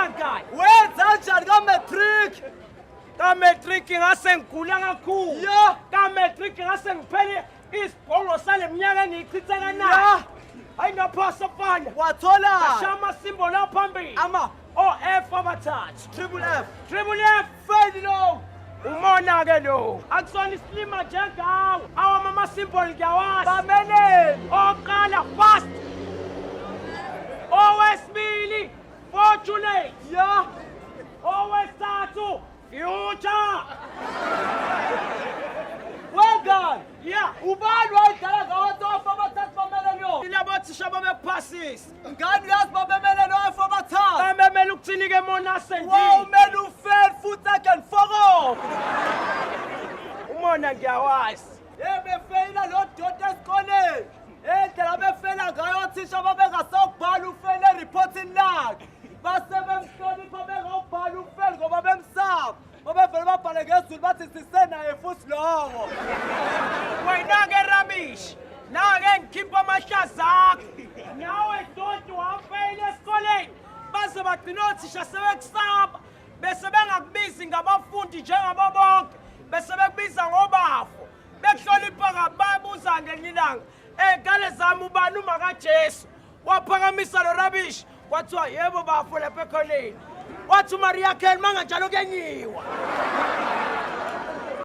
Kangani? Wenza kanjani ka-matric? Ka-matric ngase ngigula kakhulu. Ya. Ka-matric ngase ngiphele isibhongo sale minyaka engiyichitha kanayo. Ya. Hayi ngaphasa fana. Wathola. Ashama simbolo phambili. Ama. O-F abathathu. Triple F. Triple F. Fade lo. Umona ke lo. Akusona islima njengawo. Awamama symbol ngiyawazi. Bameneni. Oqala fast. Owesibili fortunate. Ya. Owesithathu future. Wengani? Yeah. Ubani wayidlala ngawo-F abathathu bameneni yo? Labo thisha babekuphasisa. Ngani uyazi bameneni o-F abathathu? Bamemele ukuthini-ke Monasendini. Wawumele ufeli futhi again foko. Umona ngiyawazi. Befeyila lo doda esikoleni. Indlela befeyila ngayo othisha babengasawubhala ufele eripotini lakhe. Base bemhlonipha bengawubhala ufele ngoba bemsaba. Babevele babhale ngezulu bathi sisenaye futhi loko. Wena-ke rubbish. Na-ke ngikhipha amahlazi akho. Nawe dodi wafeyila esikoleni. Baze bagcina othisha sebekusaba. Bese bengakubizi ngabafundi njengabo bonke. Bese bekubiza ngobafo. Bekuhlonipha ngababuza ngelinye ilanga. Ey'ngane zami ubani uma kaJesu. Waphakamisa lo rubbish. Wathiwa yebo bafo lapha ekhoneni. Wathi uMaria Kane manganjalo kuyenyiwa.